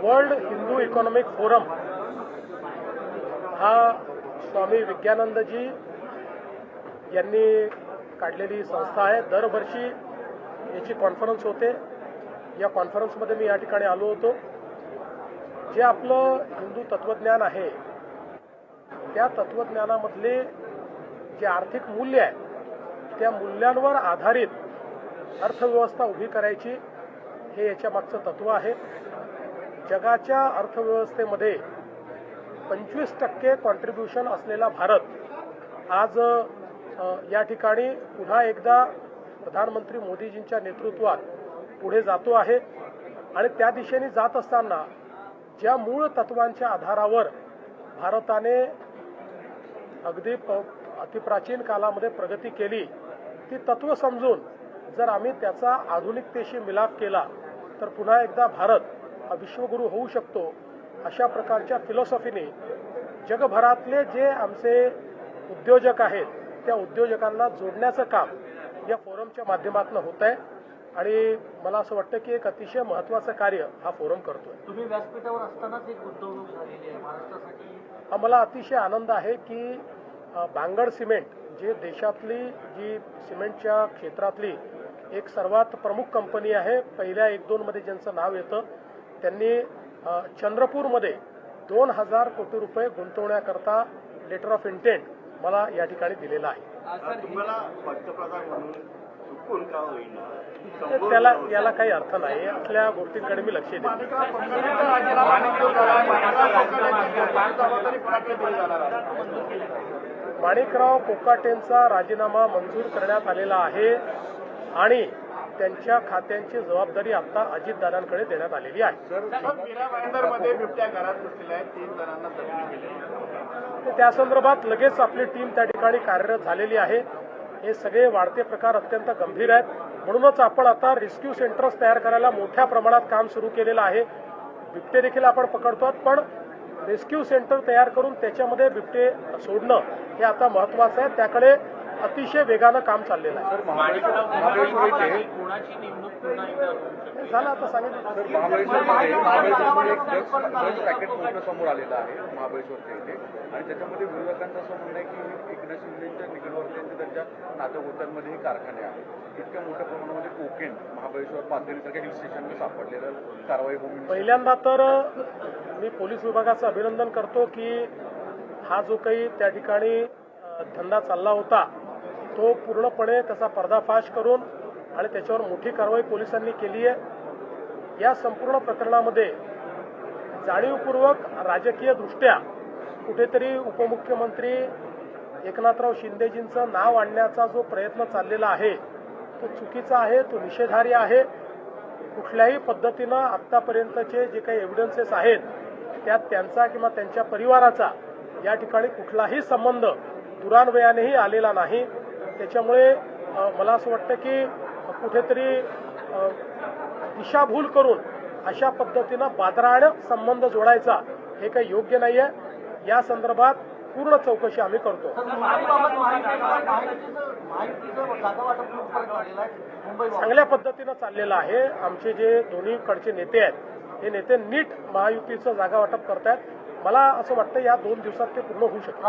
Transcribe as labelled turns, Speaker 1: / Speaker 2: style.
Speaker 1: World Hindu economic forum हा स्वामी विज्ञानंदजी यांनी काढलेली संस्था आहे। दरवर्षी याची कॉन्फरन्स होते। या कॉन्फरन्समध्ये मी या ठिकाणी आलो होतो। जे आपलं हिंदू तत्वज्ञान आहे त्या तत्वज्ञानामधले जे आर्थिक मूल्य आहे त्या मूल्यांवर आधारित अर्थव्यवस्था उभी करायची हे याच्या मागचं तत्व आहे। जगाच्या अर्थव्यवस्थेमध्ये 25% कॉन्ट्रीब्युशन असलेला भारत आज या ठिकाणी पुन्हा एकदा प्रधानमंत्री मोदीजींच्या नेतृत्वात पुढे जातो आहे आणि त्या दिशेने जात असताना ज्या मूळ तत्वांच्या आधारावर भारताने अगदी अतिप्राचीन कालामध्ये प्रगती केली ती तत्व समजून जर आम्ही त्याचा आधुनिकतेशी मिलाप केला तर पुन्हा एकदा भारत विश्वगुरू होऊ शकतो। अशा प्रकारच्या फिलॉसॉफीने जगभरातले जे आमचे उद्योजक आहेत त्या उद्योजकांना जोडण्याचं काम या फोरमच्या माध्यमातून होत आहे आणि मला असं वाटतं की एक अतिशय महत्त्वाचं कार्य हा फोरम करतोय।
Speaker 2: तुम्ही व्यासपीठावर असतानाच एक गुंतवणूक झालेली आहे महाराष्ट्रासाठी।
Speaker 1: मला अतिशय आनंद आहे की बांगड सिमेंट जे देशातली जी सिमेंटच्या क्षेत्रातली एक सर्वात प्रमुख कंपनी आहे, पहिल्या 1-2 मध्ये ज्यांचं नाव येतं, त्यांनी चंद्रपूरमध्ये 2000 कोटी रुपये गुंतवण्याकरता लेटर ऑफ इंटेंट मला या ठिकाणी दिलेला आहे।
Speaker 3: तुम्हाला पंतप्रधान म्हणून चुकून का होईना
Speaker 1: त्याला याला काही अर्थ नाही। असल्या गोष्टींकडे मी लक्ष देतो। माणिकराव कोकाटेंचा राजीनामा मंजूर करण्यात आलेला आहे आणि त्यांच्या खात्यांची जबाबदारी आता अजितदादांकडे देण्यात आलेली आहे।
Speaker 3: मध्ये बिबट्या घरात बसलेल्या आहेत, 3 जणांना जखमी केले।
Speaker 1: त्या संदर्भात लगेच आपली टीम त्या ठिकाणी कार्यरत झालेली आहे। हे सगळे वाढते प्रकार अत्यंत गंभीर आहेत, म्हणूनच आपण आता रेस्क्यू सेंटर्स तयार करायला मोठ्या प्रमाणात काम सुरू केलेलं आहे। बिबटे देखील आपण पकडतो, पण रेस्क्यू सेंटर तयार करून त्याच्यामध्ये बिबटे सोडणं हे आता महत्त्वाचं आहे। त्याकडे अतिशय वेगानं काम चाललेलं आहे। झालं आता सांगितलं।
Speaker 4: महाबळेश्वरमध्ये एक ड्रग्स पॅकेट मोठं समोर आलेलं आहे महाबळेश्वरच्या इथे आणि त्याच्यामध्ये विरोधकांचं असं म्हणणं आहे की एकनाथ शिंदेच्या निकटवर्तीयांचे त्यांच्या नातेगोत्यांमध्ये हे कारखाने आहेत। इतक्या मोठ्या प्रमाणामध्ये कोकेन महाबळेश्वर पाथरीसारख्या हिल स्टेशनवर सापडलेलं कारवाई होऊन
Speaker 1: पहिल्यांदा तर मी पोलीस विभागाचं अभिनंदन करतो की हा जो काही त्या ठिकाणी धंदा चालला होता तो पूर्णपणे त्याचा पर्दाफाश करून आणि त्याच्यावर मोठी कारवाई पोलिसांनी केली आहे। या संपूर्ण प्रकरणामध्ये जाणीवपूर्वक राजकीय दृष्ट्या कुठेतरी उपमुख्यमंत्री एकनाथराव शिंदेजींचं नाव आणण्याचा जो प्रयत्न चाललेला आहे तो चुकीचा आहे, तो निषेधार्ह आहे। कुठल्याही पद्धतीनं आतापर्यंतचे जे काही एव्हिडन्सेस आहेत त्यात त्यांचा किंवा त्यांच्या परिवाराचा या ठिकाणी कुठलाही संबंध दुरान्वयानेही आलेला नाही। त्याच्यामुळे मला असं वाटतं की कुठेतरी दिशाभूल करून अशा पद्धतीनं बादराळ संबंध जोडायचा हे काही योग्य नाही आहे। या संदर्भात पूर्ण चौकशी आम्ही करतो। चांगल्या पद्धतीनं चाललेलं आहे। आमचे जे दोन्हीकडचे नेते आहेत हे नेते नीट महायुतीचं जागा वाटप करतायत। मला असं वाटतं या 2 दिवसात ते पूर्ण होऊ शकतं।